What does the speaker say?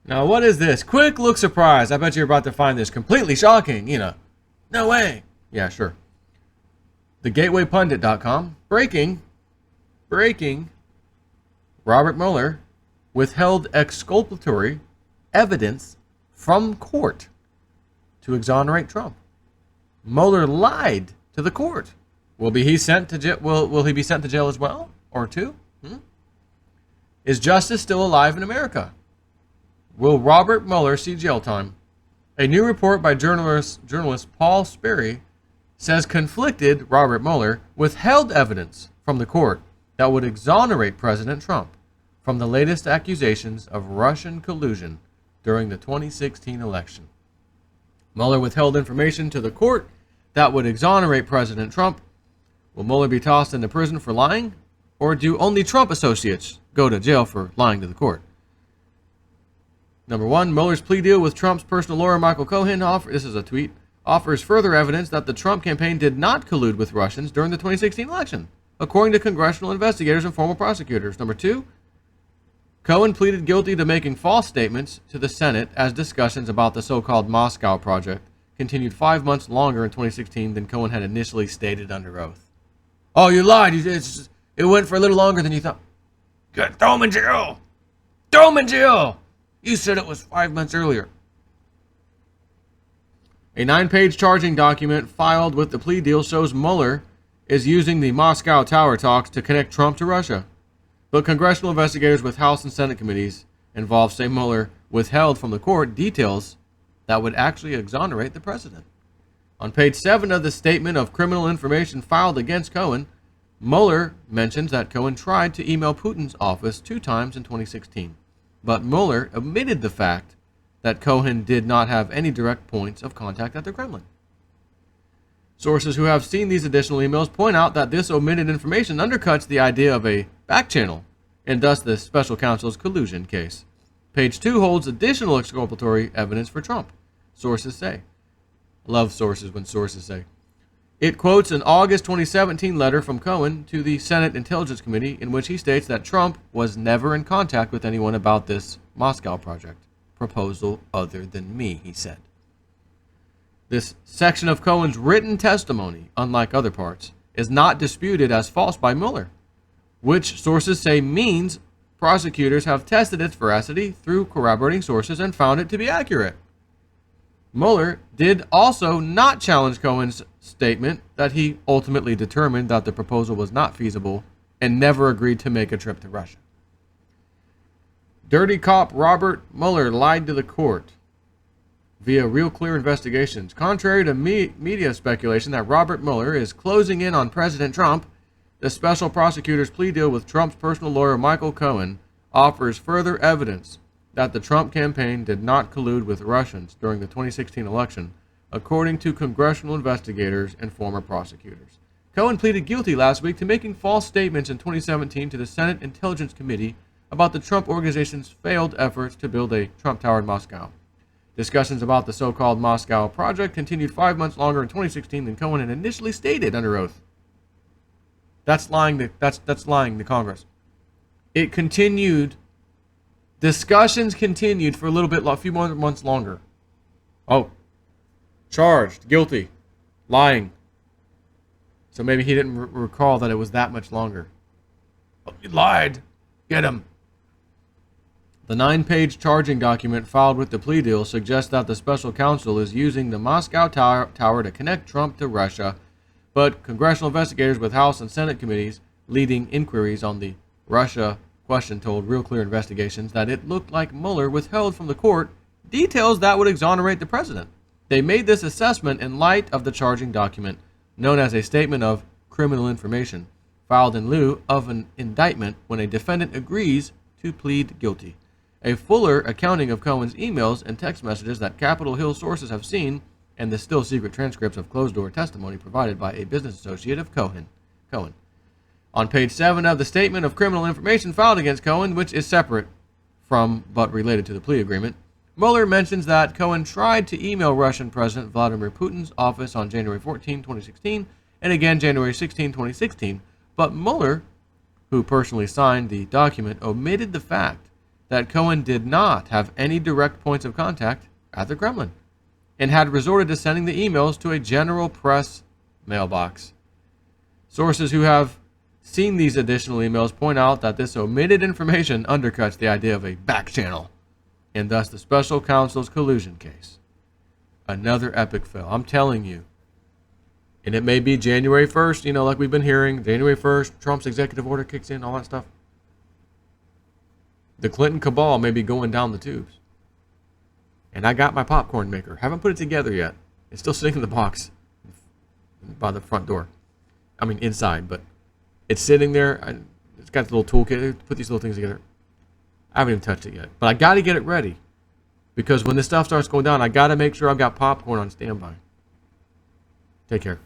Now, what is this? Quick look surprise. I bet you're about to find this completely shocking. No way. Yeah, sure. TheGatewayPundit.com. Breaking. Robert Mueller withheld exculpatory evidence from court to exonerate Trump. Mueller lied to the court. Will he be sent to jail? Will he be sent to jail as well, or two? Is justice still alive in America? Will Robert Mueller see jail time? A new report by journalist Paul Sperry says conflicted Robert Mueller withheld evidence from the court that would exonerate President Trump from the latest accusations of Russian collusion during the 2016 election. Mueller withheld information to the court that would exonerate President Trump. Will Mueller be tossed into prison for lying? Or do only Trump associates go to jail for lying to the court? Number one, Mueller's plea deal with Trump's personal lawyer Michael Cohen offers further evidence that the Trump campaign did not collude with Russians during the 2016 election, according to congressional investigators and former prosecutors. Number two, Cohen pleaded guilty to making false statements to the Senate as discussions about the so-called Moscow Project continued 5 months longer in 2016 than Cohen had initially stated under oath. Oh, you lied. It went for a little longer than you thought. Good. Throw him in jail. Throw him in jail. You said it was 5 months earlier. A 9-page charging document filed with the plea deal shows Mueller is using the Moscow Tower talks to connect Trump to Russia. But congressional investigators with House and Senate committees involved say Mueller withheld from the court details that would actually exonerate the president. On page 7 of the statement of criminal information filed against Cohen, Mueller mentions that Cohen tried to email Putin's office 2 times in 2016. But Mueller omitted the fact that Cohen did not have any direct points of contact at the Kremlin. Sources who have seen these additional emails point out that this omitted information undercuts the idea of a back channel, and thus the special counsel's collusion case. Page 2 holds additional exculpatory evidence for Trump. Sources say. I love sources when sources say. It quotes an August 2017 letter from Cohen to the Senate Intelligence Committee in which he states that Trump was never in contact with anyone about this Moscow Project proposal other than me, he said. This section of Cohen's written testimony, unlike other parts, is not disputed as false by Mueller, which sources say means prosecutors have tested its veracity through corroborating sources and found it to be accurate. Mueller did also not challenge Cohen's statement that he ultimately determined that the proposal was not feasible and never agreed to make a trip to Russia. Dirty cop Robert Mueller lied to the court via Real Clear Investigations. Contrary to media speculation that Robert Mueller is closing in on President Trump, the special prosecutor's plea deal with Trump's personal lawyer Michael Cohen offers further evidence that the Trump campaign did not collude with Russians during the 2016 election, according to congressional investigators and former prosecutors. Cohen pleaded guilty last week to making false statements in 2017 to the Senate Intelligence Committee about the Trump organization's failed efforts to build a Trump Tower in Moscow. Discussions about the so-called Moscow Project continued 5 months longer in 2016 than Cohen had initially stated under oath. That's lying to Congress. It continued. Discussions continued for a few more months longer. Oh, charged, guilty, lying. So maybe he didn't recall that it was that much longer. Oh, he lied. Get him. The 9-page charging document filed with the plea deal suggests that the special counsel is using the Moscow Tower to connect Trump to Russia, but congressional investigators with House and Senate committees leading inquiries on the Russia question told Real Clear Investigations that it looked like Mueller withheld from the court details that would exonerate the president. They made this assessment in light of the charging document, known as a statement of criminal information, filed in lieu of an indictment when a defendant agrees to plead guilty. A fuller accounting of Cohen's emails and text messages that Capitol Hill sources have seen, and the still secret transcripts of closed-door testimony provided by a business associate of Cohen. On page 7 of the statement of criminal information filed against Cohen, which is separate from but related to the plea agreement, Mueller mentions that Cohen tried to email Russian President Vladimir Putin's office on January 14, 2016, and again January 16, 2016, but Mueller, who personally signed the document, omitted the fact that Cohen did not have any direct points of contact at the Kremlin and had resorted to sending the emails to a general press mailbox. Sources who have seen these additional emails point out that this omitted information undercuts the idea of a back channel and thus the special counsel's collusion case. Another epic fail, I'm telling you. And it may be January 1st, like we've been hearing, January 1st, Trump's executive order kicks in, all that stuff. The Clinton cabal may be going down the tubes. And I got my popcorn maker. Haven't put it together yet. It's still sitting in the box by the front door. I mean, inside, but it's sitting there. It's got the little toolkit. Put these little things together. I haven't even touched it yet. But I got to get it ready. Because when this stuff starts going down, I got to make sure I've got popcorn on standby. Take care.